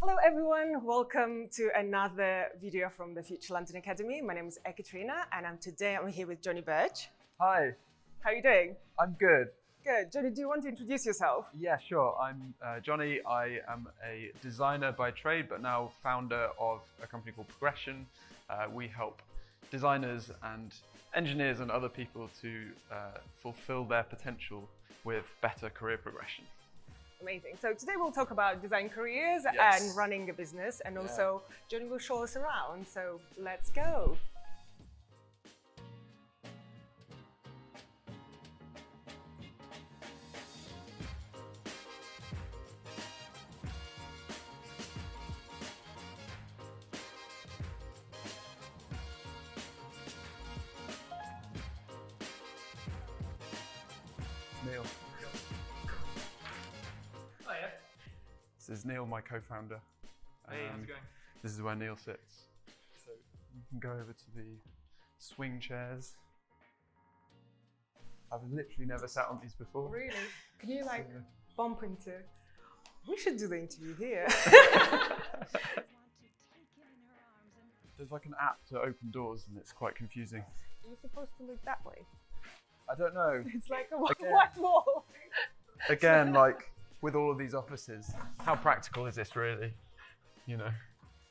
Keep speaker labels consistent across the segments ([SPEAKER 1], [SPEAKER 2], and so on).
[SPEAKER 1] Hello everyone, welcome to another video from the Future London Academy. My name is Ekaterina and I'm here with Jonny Burch.
[SPEAKER 2] Hi.
[SPEAKER 1] How are you doing?
[SPEAKER 2] I'm good.
[SPEAKER 1] Good. Jonny, do you want to introduce yourself?
[SPEAKER 2] Yeah, sure. I'm Jonny. I am a designer by trade, but now founder of a company called Progression. We help designers and engineers and other people to fulfill their potential with better career progression.
[SPEAKER 1] Amazing. So today we'll talk about design careers and running a business, and also Jonny will show us around. So let's go.
[SPEAKER 2] Neil.
[SPEAKER 3] Oh yeah.
[SPEAKER 2] This is Neil, my co-founder.
[SPEAKER 3] Hey, how's it going?
[SPEAKER 2] This is where Neil sits. So you can go over to the swing chairs. I've literally never sat on these before.
[SPEAKER 1] Really? Can you bump into? We should do the interview here.
[SPEAKER 2] There's like an app to open doors and it's quite confusing.
[SPEAKER 1] You're supposed to look that way.
[SPEAKER 2] I don't know.
[SPEAKER 1] It's like a white wall.
[SPEAKER 2] Again, like with all of these offices, how practical is this really? You know.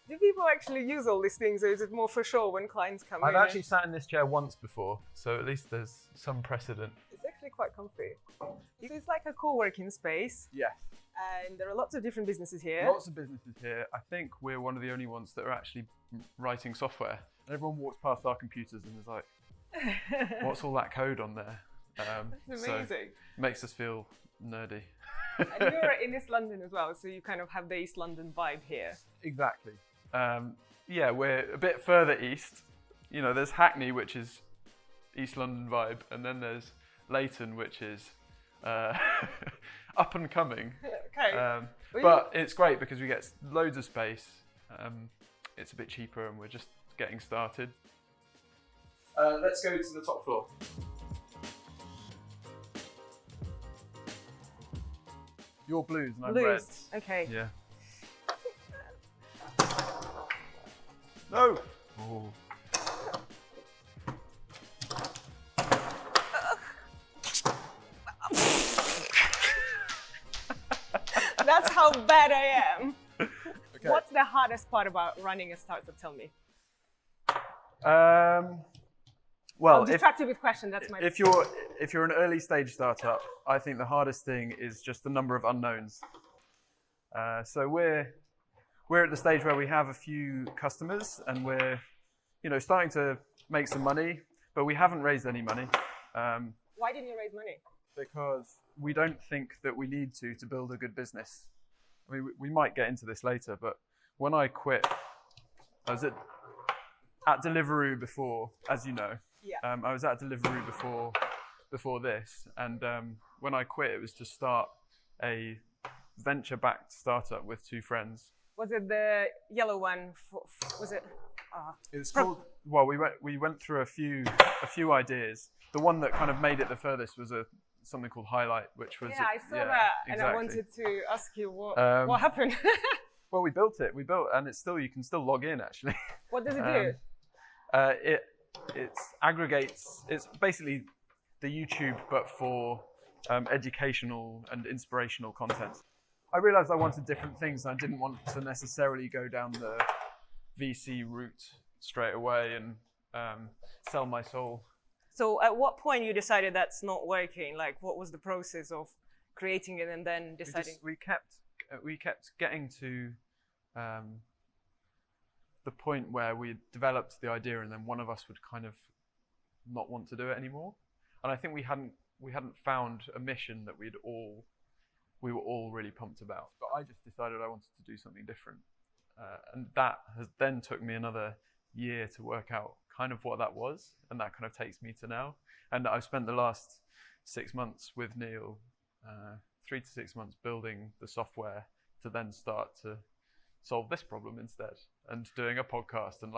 [SPEAKER 1] Do people actually use all these things, or is it more for show when clients come in?
[SPEAKER 2] I've actually sat in this chair once before, so at least there's some precedent.
[SPEAKER 1] It's actually quite comfy. It's like a co-working space.
[SPEAKER 2] Yes.
[SPEAKER 1] And there are lots of different businesses here.
[SPEAKER 2] Lots of businesses here. I think we're one of the only ones that are actually writing software. And everyone walks past our computers and is like, what's all that code on there?
[SPEAKER 1] That's amazing.
[SPEAKER 2] So makes us feel nerdy.
[SPEAKER 1] And you're in East London as well, so you kind of have the East London vibe here.
[SPEAKER 2] Exactly. Yeah, we're a bit further east. You know, there's Hackney, which is East London vibe, and then there's Leighton, which is up and coming.
[SPEAKER 1] Okay.
[SPEAKER 2] But it's great because we get loads of space. It's a bit cheaper, and we're just getting started. Let's go to the top floor. You're blues and I'm reds.
[SPEAKER 1] Okay.
[SPEAKER 2] Yeah. No! Oh.
[SPEAKER 1] That's how bad I am.
[SPEAKER 2] Okay.
[SPEAKER 1] What's the hardest part about running a startup? Tell me.
[SPEAKER 2] Well,
[SPEAKER 1] I'll distract you with questions. That's my.
[SPEAKER 2] if you're an early stage startup, I think the hardest thing is just the number of unknowns. So we're at the stage where we have a few customers and we're, starting to make some money, but we haven't raised any money.
[SPEAKER 1] Why didn't you raise money?
[SPEAKER 2] Because we don't think that we need to build a good business. I mean, we might get into this later, but when I quit, I was at Deliveroo before, as you know.
[SPEAKER 1] Yeah.
[SPEAKER 2] I was at Deliveroo before this, and when I quit, it was to start a venture-backed startup with two friends.
[SPEAKER 1] Was it the yellow one? Was it?
[SPEAKER 2] It's called. Well, we went through a few ideas. The one that kind of made it the furthest was something called Highlight, which was.
[SPEAKER 1] Yeah, I saw that, and I wanted to ask you what happened.
[SPEAKER 2] Well, we built it, and you can still log in actually.
[SPEAKER 1] What does it do?
[SPEAKER 2] It aggregates. It's basically the YouTube, but for educational and inspirational content. I realised I wanted different things, and I didn't want to necessarily go down the VC route straight away and sell my soul.
[SPEAKER 1] So, at what point you decided that's not working? Like, what was the process of creating it and then deciding?
[SPEAKER 2] We kept getting to the point where we developed the idea, and then one of us would kind of not want to do it anymore. And I think we hadn't found a mission that we were all really pumped about. But I just decided I wanted to do something different, and that then took me another year to work out kind of what that was, and that kind of takes me to now. And I've spent the last 6 months with Neil, 3 to 6 months building the software to then start to solve this problem instead, and doing a podcast and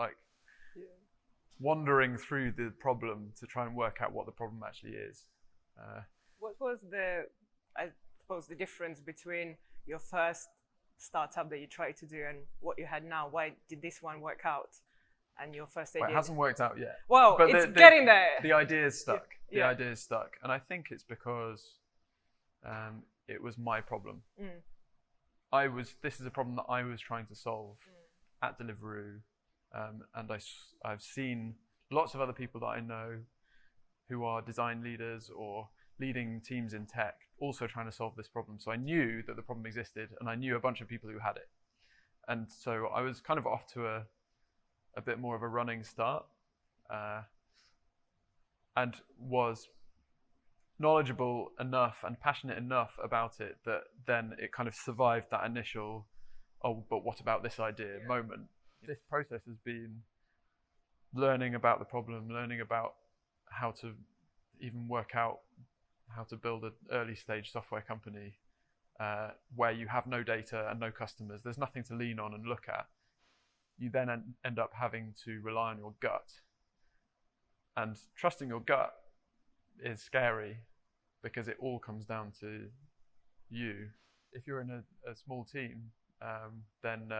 [SPEAKER 2] wandering through the problem to try and work out what the problem actually is.
[SPEAKER 1] What was the difference between your first startup that you tried to do and what you had now? Why did this one work out? And your first idea?
[SPEAKER 2] Well, it hasn't worked out yet.
[SPEAKER 1] Well, but it's getting there.
[SPEAKER 2] The idea is stuck.
[SPEAKER 1] Yeah.
[SPEAKER 2] The idea is stuck. And I think it's because it was my problem. This is a problem that I was trying to solve at Deliveroo. And I've seen lots of other people that I know who are design leaders or leading teams in tech also trying to solve this problem. So I knew that the problem existed, and I knew a bunch of people who had it. And so I was kind of off to a bit more of a running start, and was knowledgeable enough and passionate enough about it that then it kind of survived that initial, oh, but what about this idea moment. This process has been learning about the problem, learning about how to even work out how to build an early stage software company where you have no data and no customers. There's nothing to lean on and look at. You then end up having to rely on your gut. And trusting your gut is scary because it all comes down to you. If you're in a small team, then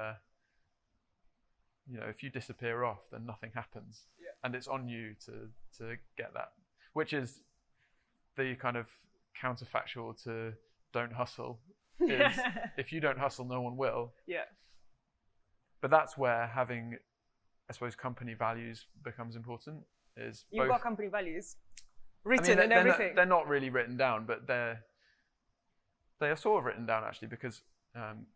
[SPEAKER 2] if you disappear off, then nothing happens. Yeah. And it's on you to get that, which is the kind of counterfactual to don't hustle. Is if you don't hustle, no one will. Yeah. But that's where having, I suppose, company values becomes important. You've got
[SPEAKER 1] company values written and everything.
[SPEAKER 2] They're not really written down, but they are sort of written down actually, because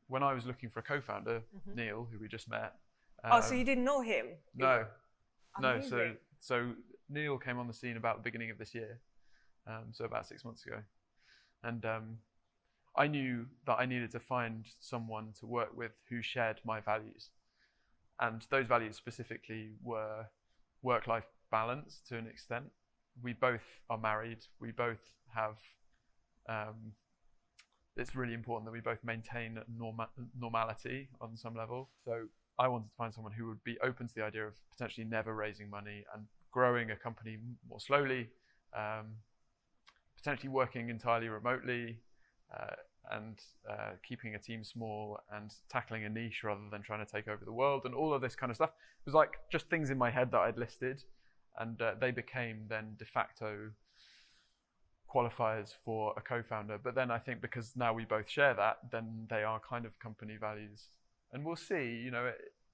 [SPEAKER 2] when I was looking for a co-founder, Neil, who we just met.
[SPEAKER 1] So you didn't know him?
[SPEAKER 2] No. Amazing. No. So Neil came on the scene about the beginning of this year, so about 6 months ago, and I knew that I needed to find someone to work with who shared my values. And those values specifically were work-life balance to an extent. We both are married. We both have, it's really important that we both maintain normality on some level. So I wanted to find someone who would be open to the idea of potentially never raising money and growing a company more slowly, potentially working entirely remotely, and keeping a team small and tackling a niche rather than trying to take over the world, and all of this kind of stuff. It was like just things in my head that I'd listed, and they became then de facto qualifiers for a co-founder. But then I think because now we both share that, then they are kind of company values. And we'll see,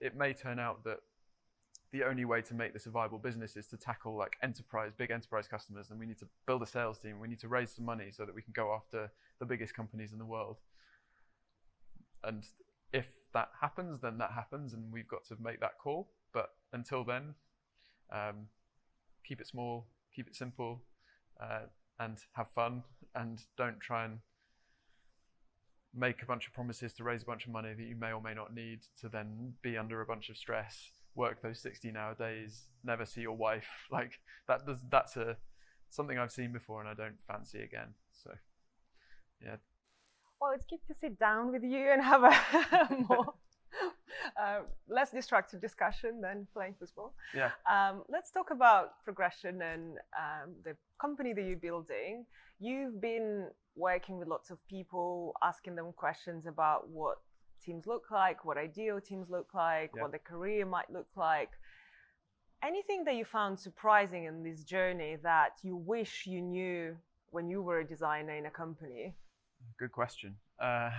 [SPEAKER 2] it may turn out that the only way to make this a viable business is to tackle like big enterprise customers, and we need to build a sales team. We need to raise some money so that we can go after the biggest companies in the world. And if that happens, then that happens, and we've got to make that call. But until then, keep it small, keep it simple, and have fun, and don't try and make a bunch of promises to raise a bunch of money that you may or may not need to then be under a bunch of stress, work those 16-hour days, never see your wife. Like that's something I've seen before and I don't fancy again. So yeah.
[SPEAKER 1] Well, it's good to sit down with you and have a more less distracted discussion than playing football.
[SPEAKER 2] Yeah.
[SPEAKER 1] Let's talk about Progression and the company that you're building. You've been working with lots of people, asking them questions about what teams look like, what ideal teams look like, what their career might look like. Anything that you found surprising in this journey that you wish you knew when you were a designer in a company?
[SPEAKER 2] Good question. I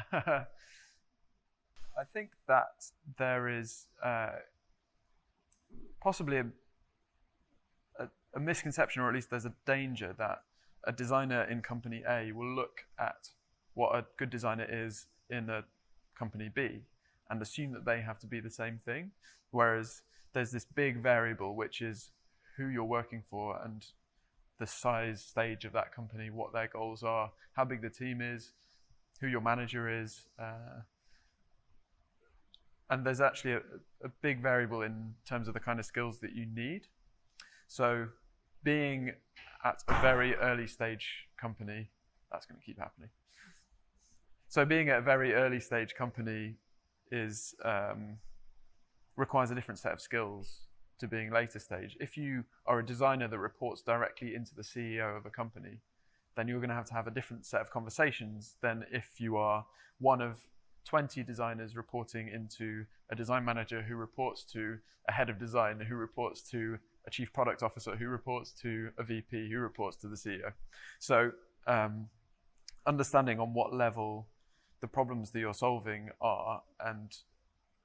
[SPEAKER 2] think that there is possibly a misconception, or at least there's a danger that a designer in company A will look at what a good designer is in a company B and assume that they have to be the same thing, whereas there's this big variable which is who you're working for and the size stage of that company, what their goals are, how big the team is, who your manager is, and there's actually a big variable in terms of the kind of skills that you need. So being at a very early stage company, that's going to keep happening. So being at a very early stage company is requires a different set of skills to being later stage. If you are a designer that reports directly into the CEO of a company, then you're going to have a different set of conversations than if you are one of 20 designers reporting into a design manager who reports to a head of design, who reports to a chief product officer, who reports to a VP, who reports to the CEO. So understanding on what level the problems that you're solving are and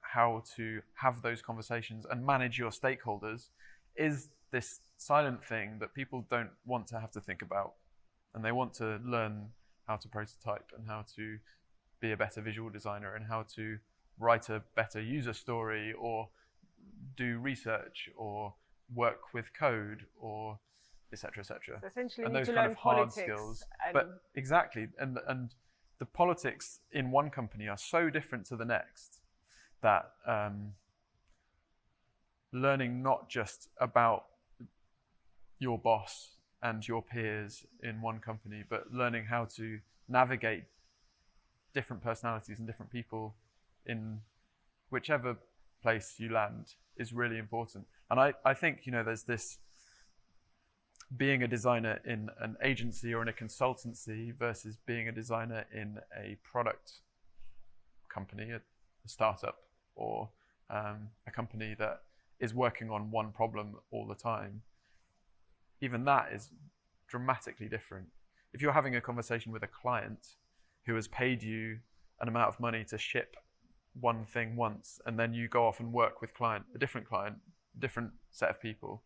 [SPEAKER 2] how to have those conversations and manage your stakeholders is this silent thing that people don't want to have to think about. And they want to learn how to prototype and how to be a better visual designer and how to write a better user story or do research or work with code or etc. etc.
[SPEAKER 1] So essentially,
[SPEAKER 2] and
[SPEAKER 1] you
[SPEAKER 2] those
[SPEAKER 1] need to
[SPEAKER 2] kind
[SPEAKER 1] learn
[SPEAKER 2] of hard
[SPEAKER 1] politics
[SPEAKER 2] skills.
[SPEAKER 1] and
[SPEAKER 2] But exactly, and the politics in one company are so different to the next that learning not just about your boss and your peers in one company, but learning how to navigate different personalities and different people in whichever place you land is really important. And I think, there's this being a designer in an agency or in a consultancy versus being a designer in a product company, a startup, or a company that is working on one problem all the time. Even that is dramatically different. If you're having a conversation with a client who has paid you an amount of money to ship one thing once, and then you go off and work with a different set of people,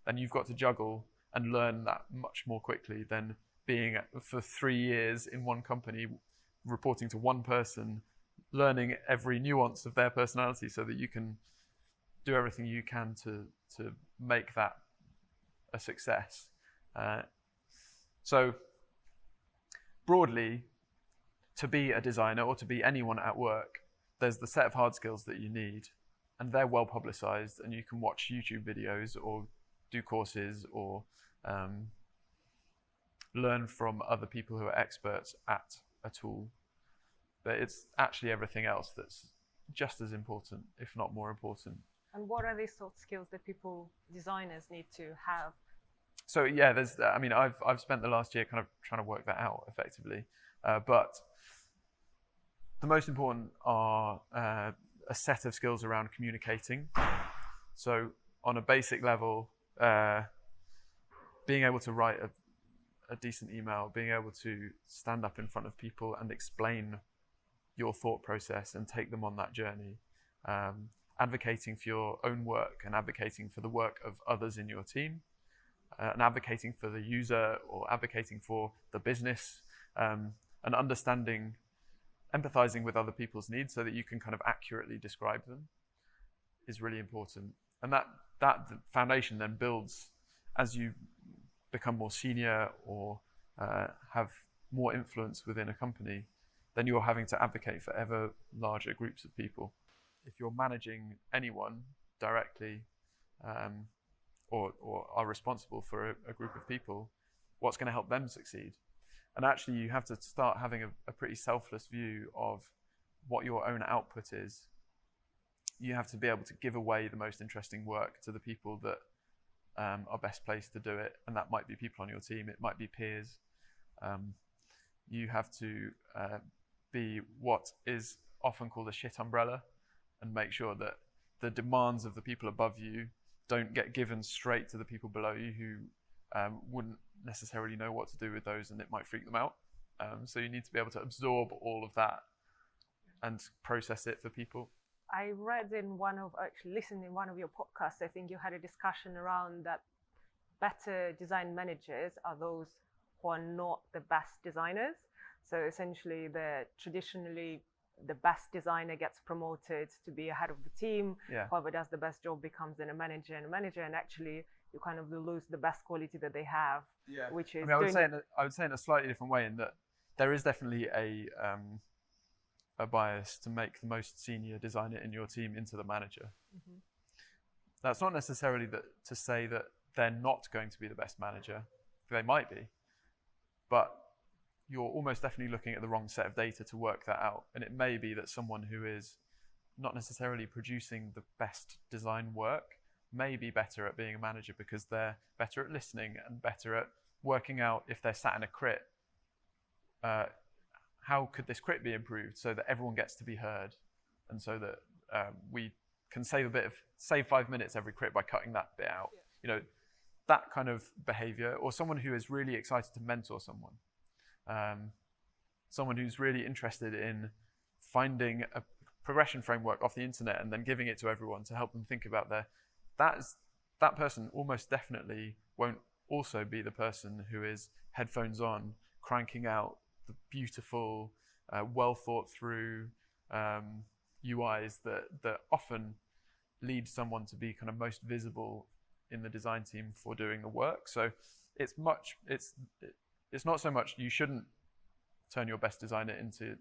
[SPEAKER 2] then you've got to juggle and learn that much more quickly than being for 3 years in one company, reporting to one person, learning every nuance of their personality so that you can do everything you can to make that a success. So broadly, to be a designer or to be anyone at work, there's the set of hard skills that you need, and they're well publicized, and you can watch YouTube videos or do courses or learn from other people who are experts at a tool. But it's actually everything else that's just as important, if not more important.
[SPEAKER 1] And what are these soft skills that designers need to have?
[SPEAKER 2] So yeah, I've spent the last year kind of trying to work that out effectively, but the most important are a set of skills around communicating. So on a basic level, being able to write a decent email, being able to stand up in front of people and explain your thought process and take them on that journey, advocating for your own work and advocating for the work of others in your team, and advocating for the user or advocating for the business, and understanding, empathizing with other people's needs so that you can kind of accurately describe them is really important. And that foundation then builds as you become more senior or have more influence within a company, then you're having to advocate for ever larger groups of people. If you're managing anyone directly or are responsible for a group of people, what's going to help them succeed? And actually you have to start having a pretty selfless view of what your own output is. You have to be able to give away the most interesting work to the people that are best placed to do it. And that might be people on your team, it might be peers. You have to be what is often called a shit umbrella and make sure that the demands of the people above you don't get given straight to the people below you who wouldn't necessarily know what to do with those, and it might freak them out. So you need to be able to absorb all of that and process it for people.
[SPEAKER 1] I read listened in one of your podcasts, I think you had a discussion around that better design managers are those who are not the best designers. So essentially, traditionally the best designer gets promoted to be ahead of the team.
[SPEAKER 2] Yeah.
[SPEAKER 1] Whoever does the best job becomes then a manager, and actually you kind of lose the best quality that they have.
[SPEAKER 2] Yeah.
[SPEAKER 1] Which is
[SPEAKER 2] I would say in a slightly different way, in that there is definitely a bias to make the most senior designer in your team into the manager. Mm-hmm. That's not necessarily to say that they're not going to be the best manager. They might be, but you're almost definitely looking at the wrong set of data to work that out. And it may be that someone who is not necessarily producing the best design work may be better at being a manager because they're better at listening and better at working out, if they're sat in a crit, how could this crit be improved so that everyone gets to be heard, and so that we can save 5 minutes every crit by cutting that bit out. That kind of behavior, or someone who is really excited to mentor someone, someone who's really interested in finding a progression framework off the internet and then giving it to everyone to help them think about that person almost definitely won't also be the person who is headphones on, cranking out the beautiful, well thought through UIs that often lead someone to be kind of most visible in the design team for doing the work. So it's not so much you shouldn't turn your best designer into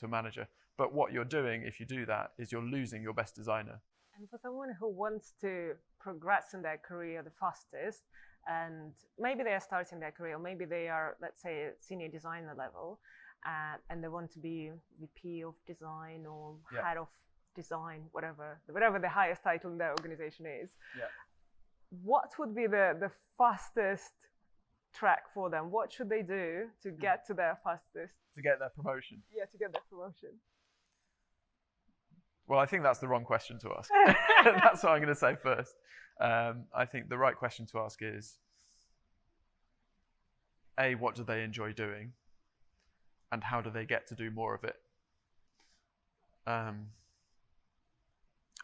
[SPEAKER 2] a manager, but what you're doing if you do that is you're losing your best designer.
[SPEAKER 1] And for someone who wants to progress in their career the fastest, and maybe they are starting their career, or maybe they are, let's say, at senior designer level, and they want to be VP of design or head of design, whatever the highest title in their organization is.
[SPEAKER 2] Yeah.
[SPEAKER 1] What would be the fastest track for them? What should they do to get to their fastest?
[SPEAKER 2] To get their promotion.
[SPEAKER 1] Yeah, to get their promotion.
[SPEAKER 2] Well, I think that's the wrong question to ask. That's what I'm going to say first. I think the right question to ask is, A, what do they enjoy doing? And how do they get to do more of it? I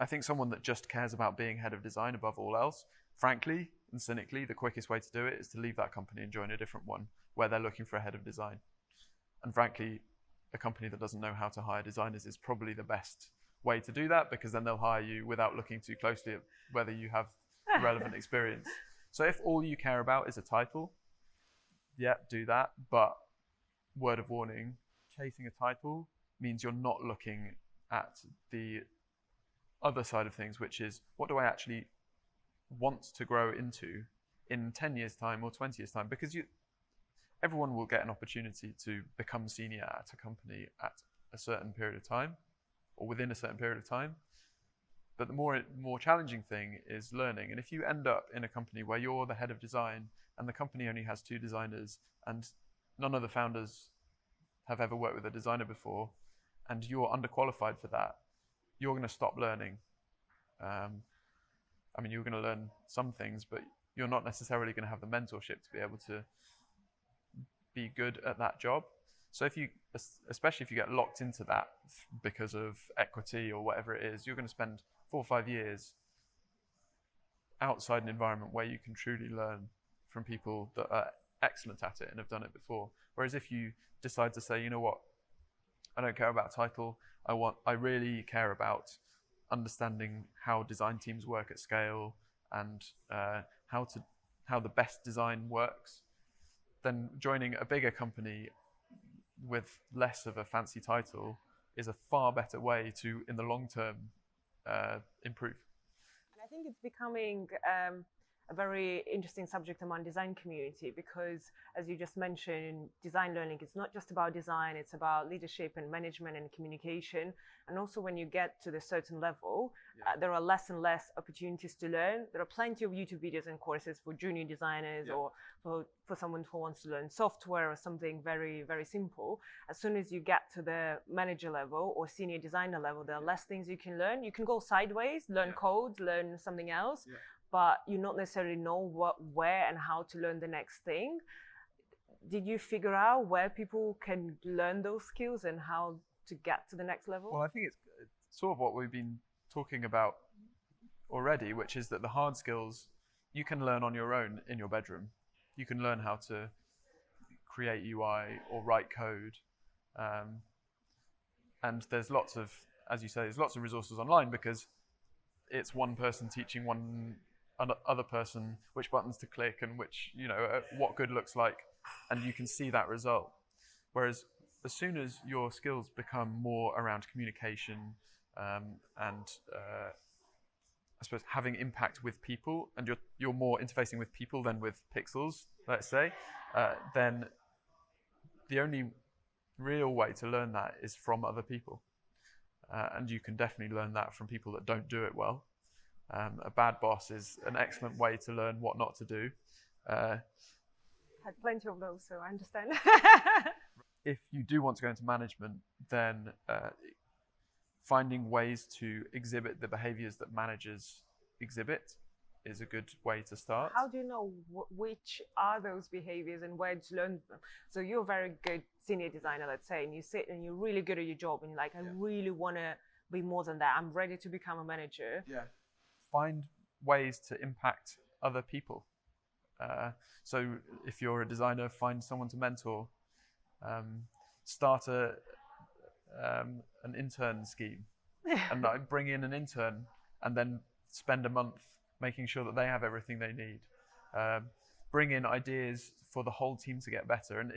[SPEAKER 2] think someone that just cares about being head of design above all else, frankly and cynically, the quickest way to do it is to leave that company and join a different one where they're looking for a head of design. And frankly, a company that doesn't know how to hire designers is probably the best way to do that, because then they'll hire you without looking too closely at whether you have relevant experience. So if all you care about is a title, do that. But word of warning, chasing a title means you're not looking at the other side of things, which is, what do I actually want to grow into in 10 years time or 20 years time? Because everyone will get an opportunity to become senior at a company at a certain period of time, or within a certain period of time. But the more challenging thing is learning. And if you end up in a company where you're the head of design and the company only has 2 designers and none of the founders have ever worked with a designer before, and you're underqualified for that, you're going to stop learning. You're going to learn some things, but you're not necessarily going to have the mentorship to be able to be good at that job. So especially if you get locked into that because of equity or whatever it is, you're going to spend 4 or 5 years outside an environment where you can truly learn from people that are excellent at it and have done it before. Whereas if you decide to say, you know what, I don't care about title, I really care about understanding how design teams work at scale and how the best design works, then joining a bigger company with less of a fancy title is a far better way to, in the long term, improve.
[SPEAKER 1] And I think it's becoming a very interesting subject among design community, because as you just mentioned, design learning is not just about design, it's about leadership and management and communication. And also when you get to the certain level, there are less and less opportunities to learn. There are plenty of YouTube videos and courses for junior designers or for someone who wants to learn software or something very, very simple. As soon as you get to the manager level or senior designer level, there are less things you can learn. You can go sideways, learn code, learn something else. But you not necessarily know where and how to learn the next thing. Did you figure out where people can learn those skills and how to get to the next level?
[SPEAKER 2] Well, I think it's sort of what we've been talking about already, which is that the hard skills you can learn on your own in your bedroom. You can learn how to create UI or write code. And there's lots of, as you say, there's lots of resources online, because it's one person teaching one other person which buttons to click and which, what good looks like, and you can see that result. Whereas as soon as your skills become more around communication and I suppose having impact with people, and you're more interfacing with people than with pixels, let's say, then the only real way to learn that is from other people. And you can definitely learn that from people that don't do it well. A bad boss is an excellent way to learn what not to do.
[SPEAKER 1] Had plenty of those, so I understand.
[SPEAKER 2] if you do want to go into management, then finding ways to exhibit the behaviors that managers exhibit is a good way to start.
[SPEAKER 1] How do you know which are those behaviors and where to learn them? So you're a very good senior designer, let's say, and you sit and you're really good at your job and you're like, I really want to be more than that. I'm ready to become a manager.
[SPEAKER 2] Yeah. Find ways to impact other people. So if you're a designer, find someone to mentor. Start an intern scheme and like bring in an intern and then spend a month making sure that they have everything they need. Bring in ideas for the whole team to get better. And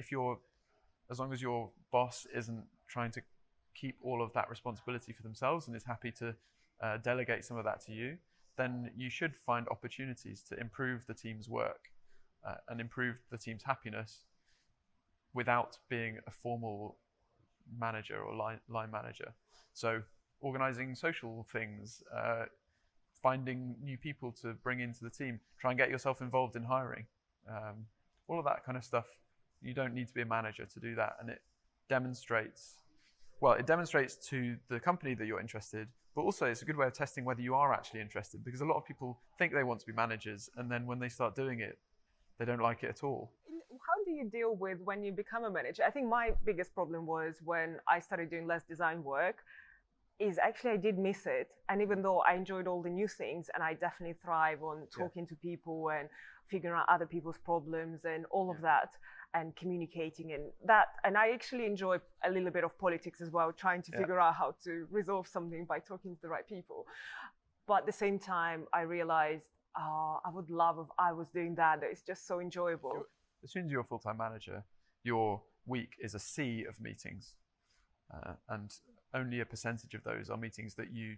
[SPEAKER 2] as long as your boss isn't trying to keep all of that responsibility for themselves and is happy to delegate some of that to you, then you should find opportunities to improve the team's work and improve the team's happiness without being a formal manager or line manager. So organizing social things, finding new people to bring into the team, try and get yourself involved in hiring. All of that kind of stuff. You don't need to be a manager to do that. And it demonstrates to the company that you're interested, but also it's a good way of testing whether you are actually interested, because a lot of people think they want to be managers, and then when they start doing it, they don't like it at all.
[SPEAKER 1] How do you deal with when you become a manager? I think my biggest problem was when I started doing less design work, is actually I did miss it. And even though I enjoyed all the new things, and I definitely thrive on talking to people and figuring out other people's problems and all of that, and communicating and I actually enjoy a little bit of politics as well, trying to figure out how to resolve something by talking to the right people. But at the same time, I realized, I would love if I was doing that. It's just so enjoyable.
[SPEAKER 2] As soon as you're a full-time manager, your week is a sea of meetings, and only a percentage of those are meetings that you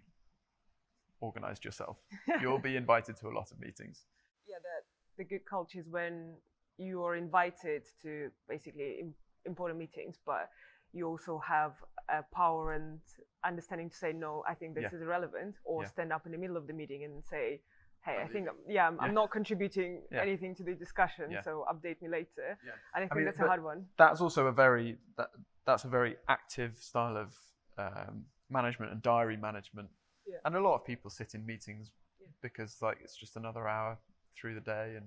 [SPEAKER 2] organized yourself. You'll be invited to a lot of meetings.
[SPEAKER 1] Yeah, the good culture is when you are invited to basically important meetings, but you also have power and understanding to say, no, I think this is irrelevant, or stand up in the middle of the meeting and say, hey, I think, I'm not contributing anything to the discussion, so update me later. Yeah. And I think that's a hard one.
[SPEAKER 2] That's also that's a very active style of management and diary management. Yeah. And a lot of people sit in meetings because like it's just another hour through the day, and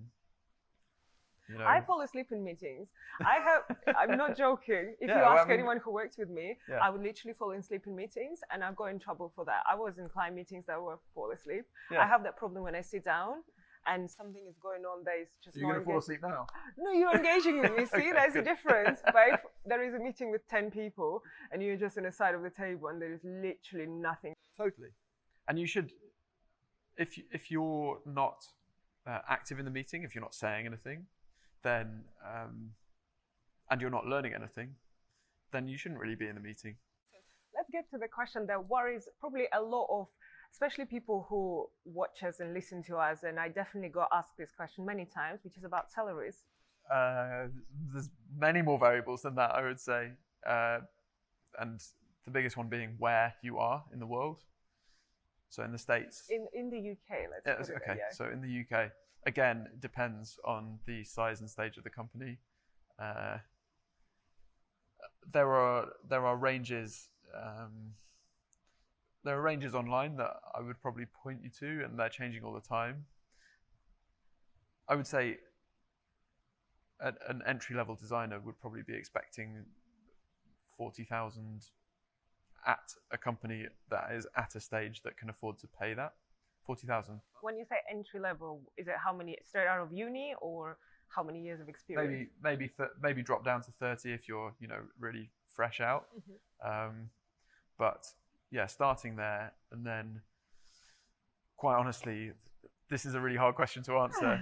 [SPEAKER 2] you know.
[SPEAKER 1] I fall asleep in meetings. I'm not joking. If you ask anyone who works with me, I would literally fall asleep in meetings, and I've got in trouble for that. I was in client meetings that were fall asleep. Yeah. I have that problem when I sit down and something is going on that is just
[SPEAKER 2] You're going to fall asleep now?
[SPEAKER 1] No, you're engaging with me. See, there's a difference. But if there is a meeting with 10 people and you're just on the side of the table and there is literally nothing.
[SPEAKER 2] Totally. And you should, if you're not active in the meeting, if you're not saying anything, then and you're not learning anything, then you shouldn't really be in the meeting.
[SPEAKER 1] Let's get to the question that worries probably a lot of, especially people who watch us and listen to us, and I definitely got asked this question many times, which is about salaries.
[SPEAKER 2] There's many more variables than that, I would say, and the biggest one being where you are in the world. So in the States.
[SPEAKER 1] In the UK, let's put it there,
[SPEAKER 2] So in the UK, again, it depends on the size and stage of the company. There are ranges. There are ranges online that I would probably point you to, and they're changing all the time. I would say an entry-level designer would probably be expecting 40,000 at a company that is at a stage that can afford to pay that. 40,000.
[SPEAKER 1] When you say entry level, is it how many straight out of uni, or how many years of experience?
[SPEAKER 2] Maybe drop down to 30 if you're really fresh out. Mm-hmm. But yeah, starting there, and then quite honestly, this is a really hard question to answer.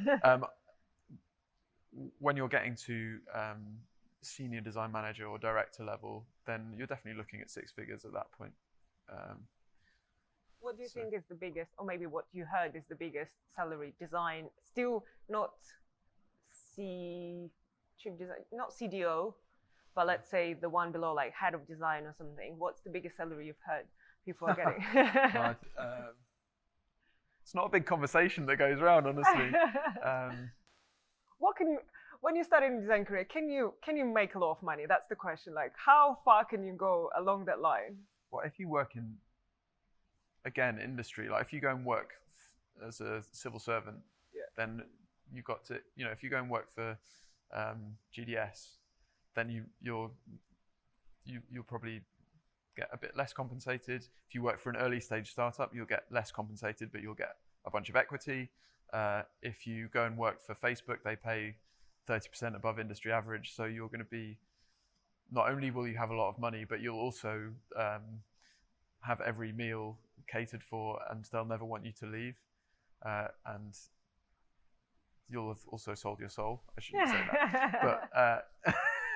[SPEAKER 2] When you're getting to senior design manager or director level, then you're definitely looking at six figures at that point.
[SPEAKER 1] What do you think is the biggest, or maybe what you heard is the biggest salary design? Still not chief design, not CDO, but let's say the one below, like head of design or something. What's the biggest salary you've heard people are getting? It's not a big conversation that goes around, honestly. when you started in design career, can you make a lot of money? That's the question. Like, how far can you go along that line?
[SPEAKER 2] Well, if you work in, again, industry, like if you go and work as a civil servant, then you've got to, if you go and work for GDS, then you'll probably get a bit less compensated. If you work for an early stage startup, you'll get less compensated, but you'll get a bunch of equity. If you go and work for Facebook, they pay 30% above industry average. So you're going to be, not only will you have a lot of money, but you'll also have every meal catered for, and they'll never want you to leave. And you'll have also sold your soul. I shouldn't say that.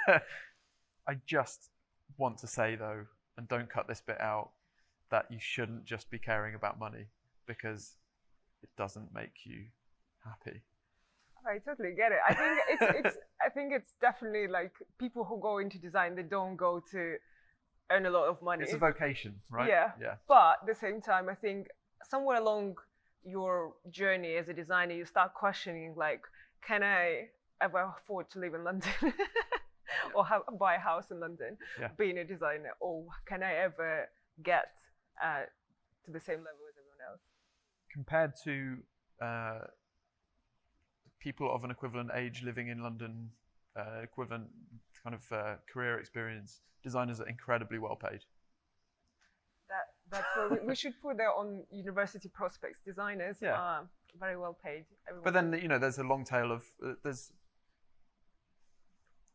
[SPEAKER 2] But I just want to say, though, and don't cut this bit out, that you shouldn't just be caring about money, because it doesn't make you happy.
[SPEAKER 1] I totally get it. I think it's definitely like people who go into design, they don't go to earn a lot of money.
[SPEAKER 2] It's a vocation, right?
[SPEAKER 1] Yeah. But at the same time, I think somewhere along your journey as a designer, you start questioning, like, can I ever afford to live in London? Or buy a house in London, being a designer? Or can I ever get to the same level as everyone else?
[SPEAKER 2] Compared to people of an equivalent age living in London, equivalent kind of career experience, designers are incredibly well paid.
[SPEAKER 1] That's where we should put that on university prospects. Designers are very well paid.
[SPEAKER 2] But then, there's a long tail of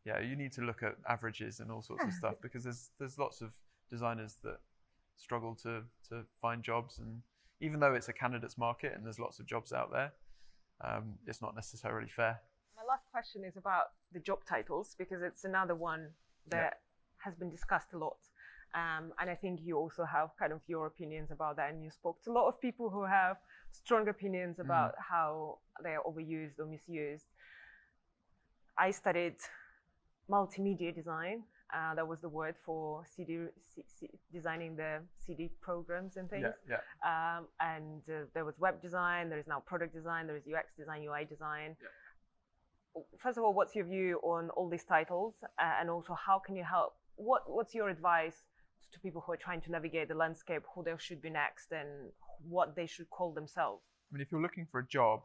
[SPEAKER 2] you need to look at averages and all sorts of stuff, because there's lots of designers that struggle to find jobs, and even though it's a candidate's market and there's lots of jobs out there, it's not necessarily fair.
[SPEAKER 1] My last question is about the job titles, because it's another one that has been discussed a lot. And I think you also have kind of your opinions about that, and you spoke to a lot of people who have strong opinions about how they are overused or misused. I studied multimedia design. That was the word for designing the CD programs and things. And there was web design, there is now product design, there is UX design, UI design. First of all, what's your view on all these titles? And also, how can you help? What's your advice to people who are trying to navigate the landscape, who they should be next, and what they should call themselves?
[SPEAKER 2] I mean, if you're looking for a job,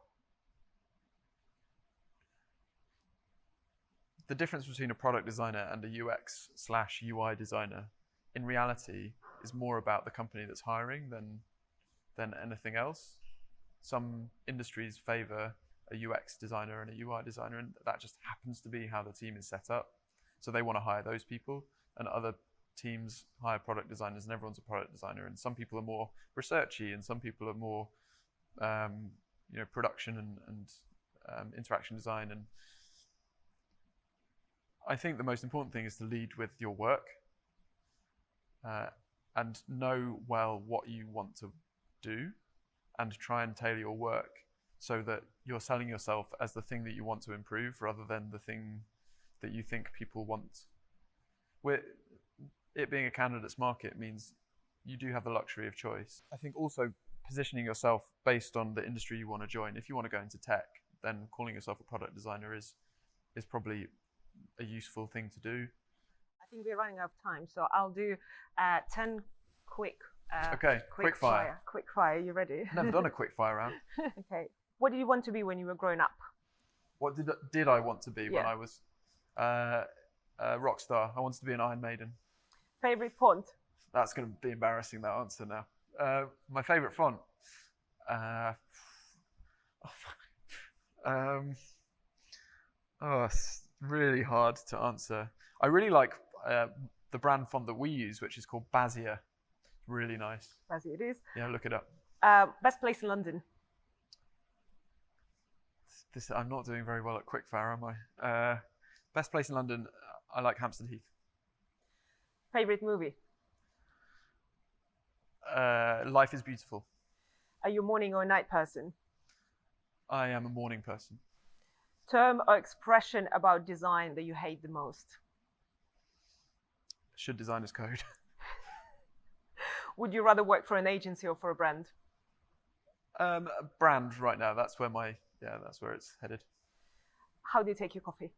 [SPEAKER 2] the difference between a product designer and a UX/UI designer, in reality, is more about the company that's hiring than anything else. Some industries favor a UX designer and a UI designer, and that just happens to be how the team is set up. So they want to hire those people, and other teams hire product designers, and everyone's a product designer. And some people are more researchy, and some people are more, production and interaction design. And I think the most important thing is to lead with your work and know well what you want to do, and try and tailor your work so that you're selling yourself as the thing that you want to improve, rather than the thing that you think people want. It being a candidate's market means you do have the luxury of choice. I think also positioning yourself based on the industry you want to join. If you want to go into tech, then calling yourself a product designer is probably a useful thing to do.
[SPEAKER 1] I think we're running out of time, so I'll do 10 quick.
[SPEAKER 2] Quick fire.
[SPEAKER 1] Quick fire. You ready?
[SPEAKER 2] Never done a quick fire round.
[SPEAKER 1] Okay. What did you want to be when you were growing up?
[SPEAKER 2] What did I want to be when I was a rock star? I wanted to be an Iron Maiden.
[SPEAKER 1] Favorite font? That's
[SPEAKER 2] going to be embarrassing, that answer now. My favorite font? It's really hard to answer. I really like the brand font that we use, which is called Bezier. Really nice.
[SPEAKER 1] Bezier it is.
[SPEAKER 2] Yeah, look it up.
[SPEAKER 1] Best place in London?
[SPEAKER 2] I'm not doing very well at quickfire, am I? Best place in London, I like Hampstead Heath.
[SPEAKER 1] Favorite movie?
[SPEAKER 2] Life is Beautiful.
[SPEAKER 1] Are you a morning or a night person?
[SPEAKER 2] I am a morning person.
[SPEAKER 1] Term or expression about design that you hate the most?
[SPEAKER 2] Should designers code?
[SPEAKER 1] Would you rather work for an agency or for a brand?
[SPEAKER 2] A brand right now. That's where that's where it's headed.
[SPEAKER 1] How do you take your coffee?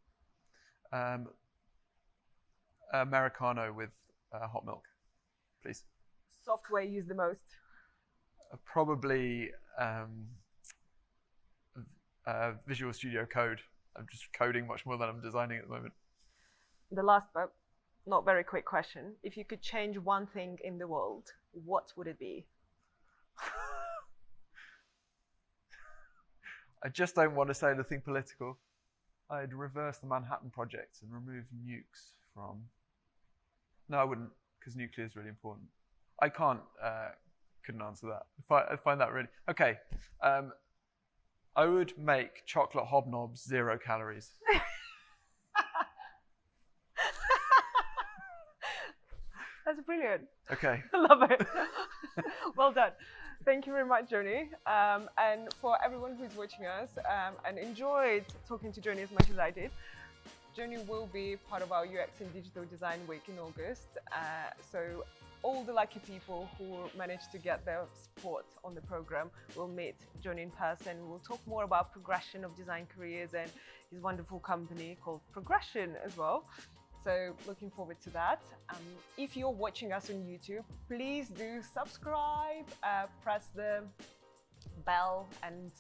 [SPEAKER 2] Americano with hot milk, please.
[SPEAKER 1] Software you use the most?
[SPEAKER 2] Probably Visual Studio Code. I'm just coding much more than I'm designing at the moment.
[SPEAKER 1] The last but not very quick question. If you could change one thing in the world, what would it be?
[SPEAKER 2] I just don't want to say anything political. I'd reverse the Manhattan Project and remove nukes from... No, I wouldn't, because nuclear is really important. I couldn't answer that. I find that really... Okay. I would make chocolate hobnobs 0 calories.
[SPEAKER 1] That's brilliant.
[SPEAKER 2] Okay.
[SPEAKER 1] I love it. Well done. Thank you very much, Jonny. And for everyone who's watching us and enjoyed talking to Jonny as much as I did, Jonny will be part of our UX and Digital Design Week in August. So all the lucky people who managed to get their spot on the program will meet Jonny in person. We'll talk more about progression of design careers and his wonderful company called Progression as well. So looking forward to that. If you're watching us on YouTube, please do subscribe, press the bell and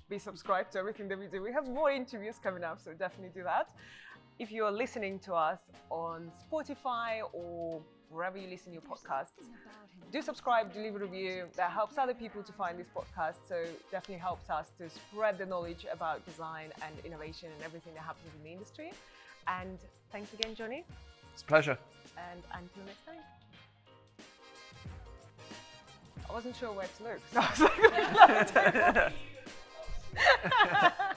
[SPEAKER 1] be subscribed to everything that we do. We have more interviews coming up, so definitely do that. If you're listening to us on Spotify or wherever you listen to your podcasts, do subscribe, do leave a review. That helps other people to find this podcast, so definitely helps us to spread the knowledge about design and innovation and everything that happens in the industry. And thanks again, Jonny.
[SPEAKER 2] It's a pleasure.
[SPEAKER 1] And until next time. I wasn't sure where to look, so I was like,